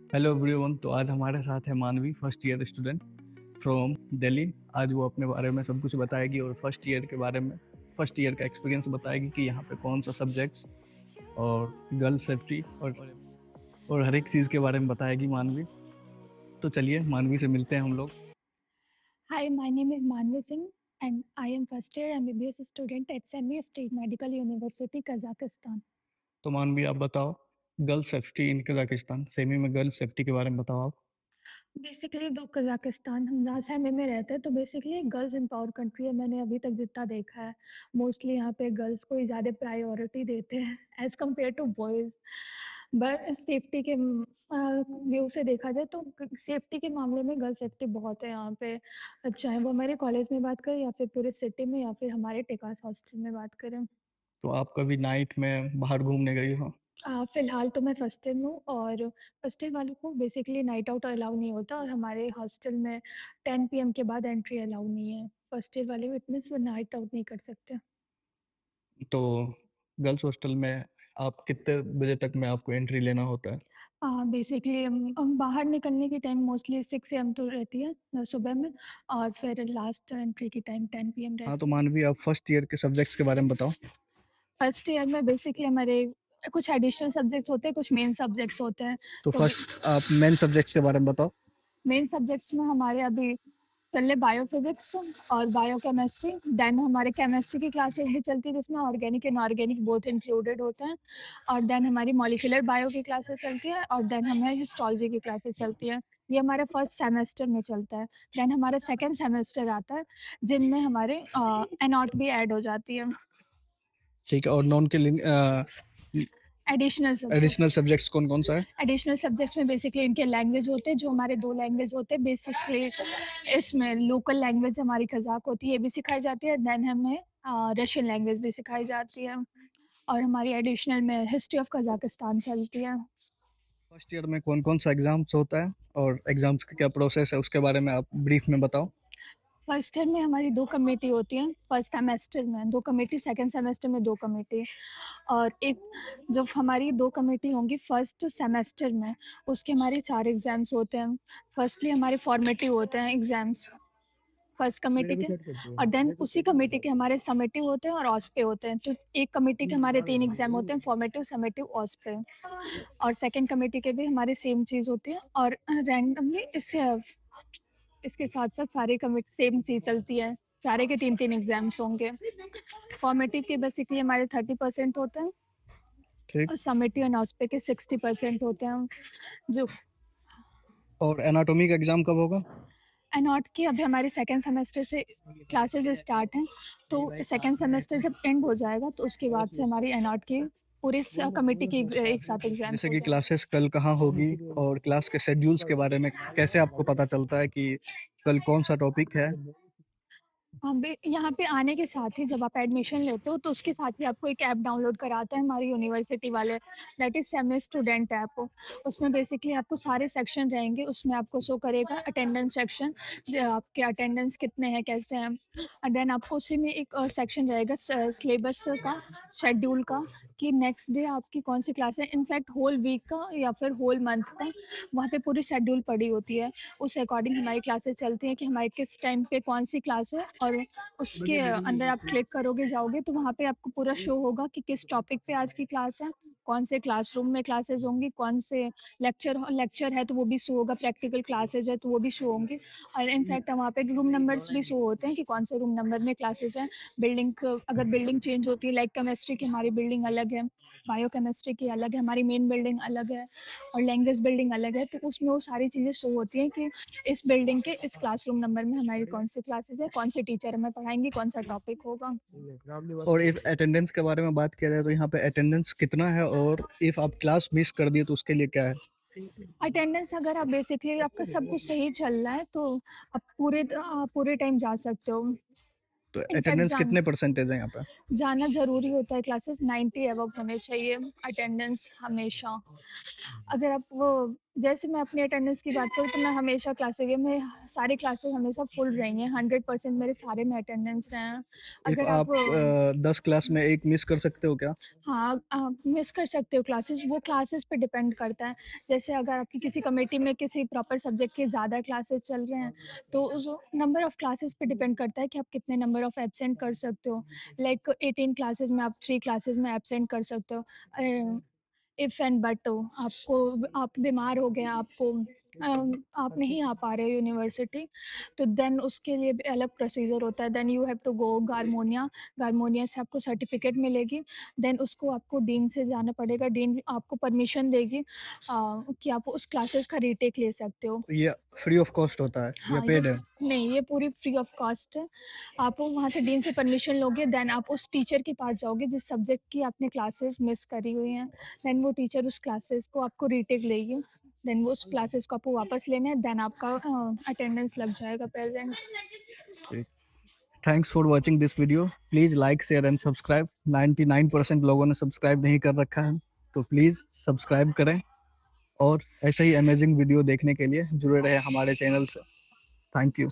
Hello everyone. तो आज हमारे साथ है मानवी, first year student from Delhi. आज वो अपने बारे में सब कुछ बताएगी और फर्स्ट ईयर के बारे में, फर्स्ट ईयर का एक्सपीरियंस बताएगी कि यहाँ पे कौन सा सब्जेक्ट्स और गर्ल सेफ्टी और हर एक चीज़ के बारे में बताएगी मानवी। तो चलिए मानवी से मिलते हैं हम लोग। Hi, my name is Manvi Singh and I am first year MBBS student at Semi State Medical University, Kazakhstan. तो मानवी आप बताओ, girl safety in Kazakhstan, semi में गर्ल सेफ्टी के बारे में बताओ आप। बेसिकली दो कजाकिस्तान, हम जहाँ सहमे में रहते हैं तो बेसिकली गर्ल्स एम्पावर कंट्री है। मैंने अभी तक जितना देखा है मोस्टली यहाँ पे गर्ल्स को ही ज़्यादा प्रायोरिटी देते हैं as compare to boys. But safety के व्यू से देखा जाए तो सेफ्टी के मामले में गर्ल सेफ्टी बहुत है यहाँ पे, चाहे वो हमारे कॉलेज में बात करें या फिर पूरे सिटी में या फिर हमारे टेकास हॉस्टल में बात करें। तो आप कभी नाइट में बाहर घूमने गई हो? फ़िलहाल तो मैं फर्स्ट ईयर में हूँ और फर्स्ट ईयर वालों को बेसिकली नाइट आउट अलाउ नहीं होता और हमारे हॉस्टल में 10 पीएम के बाद एंट्री अलाउ नहीं है। फर्स्ट ईयर वाले इट मीन्स वो नाइट आउट नहीं कर सकते। तो गर्ल्स हॉस्टल में आप कितने बजे तक में आपको एंट्री लेना होता है? बेसिकली हम बाहर निकलने की टाइम मोस्टली 6 एएम तो रहती है सुबह में, और फिर लास्ट एंट्री की टाइम 10 पीएम हाँ, तो रहती है। मानवी आप फर्स्ट ईयर के सब्जेक्ट्स के बारे में बताओ। फर्स्ट ईयर में बेसिकली हमारे कुछ एडिशनल सब्जेक्ट्स होते हैं, कुछ मेन सब्जेक्ट्स होते हैं। तो तो फर्स्ट आप मेन सब्जेक्ट्स के बारे में बताओ। मेन सब्जेक्ट्स में हमारे अभी चल रहे बायोफिजिक्स और बायोकेमिस्ट्री। देन हमारे केमिस्ट्री की क्लासेस भी चलती है जिसमें organic and organic both included होते हैं। और देन हमारी मॉलिक्यूलर बायो की क्लासेस चलती है और देन हमें हिस्टोलॉजी की क्लासेस चलती है। ये हमारे फर्स्ट सेमेस्टर में चलता है। देन हमारा सेकेंड सेमेस्टर आता है जिनमें हमारे एनॉट भी ऐड हो जाती है, ठीक है, और नॉन के एडिशनल सब्जेक्ट। एडिशनल सब्जेक्ट्स कौन कौन सा है? एडिशनल सब्जेक्ट्स में बेसिकली इनके लैंग्वेज होते हैं, जो हमारे दो लैंग्वेज होते हैं बेसिकली। इसमें लोकल लैंग्वेज हमारी कज़ाक होती है, ये भी सिखाई जाती है। देन हमें रशियन लैंग्वेज भी सिखाई जाती है और हमारी एडिशनल में हिस्ट्री ऑफ कज़ाकिस्तान चलती है। फर्स्ट ईयर में कौन कौन सा एग्जाम्स होता है और एग्जाम्स का क्या प्रोसेस है उसके बारे में आप ब्रीफ में बताओ। फर्स्ट ईयर में हमारी दो कमेटी होती हैं, फर्स्ट सेमेस्टर में दो कमेटी, सेकेंड सेमेस्टर में दो कमेटी। और एक जब हमारी दो कमेटी होंगी फर्स्ट सेमेस्टर में, उसके हमारे 4 एग्ज़ाम्स होते हैं। फर्स्टली हमारे फॉर्मेटिव होते हैं एग्ज़ाम्स फर्स्ट कमेटी के, और देन उसी कमेटी के हमारे समेटिव होते हैं और ऑस्पे होते हैं। तो एक कमेटी के हमारे 3 एग्ज़ाम होते हैं, फॉर्मेटिव, समेटिव, ऑस्पे। और सेकंड कमेटी के भी हमारे सेम चीज़ होती है और रैंडमली इसके साथ-साथ सारे कमिट सेम चीज़ चलती है। सारे के 3-3 एग्ज़ाम्स होंगे। फॉर्मेटिव के बेसिकली हमारे 30% होते हैं ठीक। और समेटिव एंड ऑस्पे के 60% होते हैं। जो और एनाटॉमी का एग्जाम कब होगा? एनॉट की अभी हमारे सेकेंड सेमेस्टर से क्लासेस स्टार्ट हैं, तो सेकेंड सेमेस्टर जब एंड हो जाएगा तो उसके बाद से हमारी एनॉट की पूरी कमेटी की एक साथ एग्जाम्स जैसे हो कि जाएंगे। क्लासेस कल कहाँ होगी और क्लास के शेड्यूल्स के बारे में कैसे आपको पता चलता है कि कल कौन सा टॉपिक है? हाँ, बे यहाँ पे आने के साथ ही जब आप एडमिशन लेते हो तो उसके साथ ही आपको एक ऐप डाउनलोड कराते हैं हमारी यूनिवर्सिटी वाले, that is semi student app. उसमें बेसिकली आपको सारे सेक्शन रहेंगे, उसमें आपको शो करेगा अटेंडेंस सेक्शन, आपके अटेंडेंस कितने हैं, कैसे हैं। एंड देन आपको उसी में एक सेक्शन रहेगा सिलेबस का, शेड्यूल का, कि नेक्स्ट डे आपकी कौन सी क्लास है। इनफैक्ट होल वीक का या फिर होल मंथ का वहाँ पे पूरी शेड्यूल पड़ी होती है। उस अकॉर्डिंग हमारी क्लासेस चलती हैं कि हमारी किस टाइम पे कौन सी क्लास है, और उसके अंदर आप क्लिक करोगे, जाओगे तो वहाँ पे आपको पूरा शो होगा कि किस टॉपिक पे आज की क्लास है, कौन से क्लासरूम में क्लासेस होंगी, कौन से लेक्चर है तो वो भी शो होगा, प्रैक्टिकल क्लासेस है तो वो भी शो होंगी। और इनफैक्ट वहाँ पे रूम नंबर्स भी शो होते हैं कि कौन से रूम नंबर में क्लासेस हैं। अगर बिल्डिंग चेंज होती है, लाइक केमिस्ट्री की हमारी बिल्डिंग अलग है, बायोकेमिस्ट्री की अलग है, हमारी मेन बिल्डिंग अलग है और लैंग्वेज बिल्डिंग अलग है, तो उसमें वो सारी चीज़ें शो होती हैं कि इस बिल्डिंग के इस क्लासरूम नंबर में हमारी कौन सी क्लासेस है, कौन से टीचर हमें पढ़ाएंगे, कौन सा टॉपिक होगा। और इफ अटेंडेंस के बारे में बात किया जाए तो यहाँ पे अटेंडेंस कितना है और इफ आप क्लास मिस कर दिए तो उसके लिए क्या है? अटेंडेंस अगर आप बेसिकली आपका सब कुछ सही चल रहा है तो आप पूरे टाइम जा सकते हो। तो इनफैक्ट अटेंडेंस कितने परसेंटेज है यहाँ पे? जाना ज़रूरी होता है, क्लासेस 90 अबव होने चाहिए अटेंडेंस हमेशा। अगर आप वो जैसे मैं अपनी अटेंडेंस की बात करूँ तो मैं हमेशा क्लासेस में सारी क्लासेस हमेशा फुल रही हैं, 100% मेरे सारे में अटेंडेंस रहे हैं। इफ अगर आप आप 10 क्लास में 1 मिस कर सकते हो क्या? हाँ, आप मिस कर सकते हो क्लासेस, वो क्लासेस पे डिपेंड करता है। जैसे अगर आपकी किसी कमेटी में किसी प्रॉपर सब्जेक्ट के ज़्यादा क्लासेस चल रहे हैं, तो उस नंबर ऑफ क्लासेस पे डिपेंड करता है कि आप कितने नंबर ऑफ एब्सेंट कर सकते हो। लाइक 18 क्लासेस में आप 3 क्लासेस में एब्सेंट कर सकते हो। इफ एंड बट आपको आप बीमार हो गए, आप नहीं आ पा रहे हो यूनिवर्सिटी, तो देन उसके लिए भी अलग प्रोसीजर होता है। Then you have to go गारमोनिया, गारमोनिया से आपको सर्टिफिकेट मिलेगी। देन उसको आपको डीन से जाना पड़ेगा, डीन आपको परमिशन देगी कि आप उस क्लासेस का रीटेक ले सकते हो। ये फ्री ऑफ कॉस्ट होता है या हाँ, ये पेड है? नहीं, ये पूरी फ्री ऑफ कॉस्ट है। आप वहाँ से डीन से परमिशन लोगे, देन आप उस टीचर के पास जाओगे जिस सब्जेक्ट की आपने क्लासेस मिस करी हुई हैं। देन वो टीचर उस क्लासेस को आपको रीटेक लेगी। देन वो उस क्लासेस को आपको वापस लेना है, देन आपका अटेंडेंस लग जाएगा present. Thanks for watching this video. Please like, share and subscribe. 99% लोगों ने सब्सक्राइब नहीं कर रखा है, तो प्लीज़ सब्सक्राइब करें और ऐसे ही अमेजिंग वीडियो देखने के लिए जुड़े रहें हमारे चैनल से। Thank you.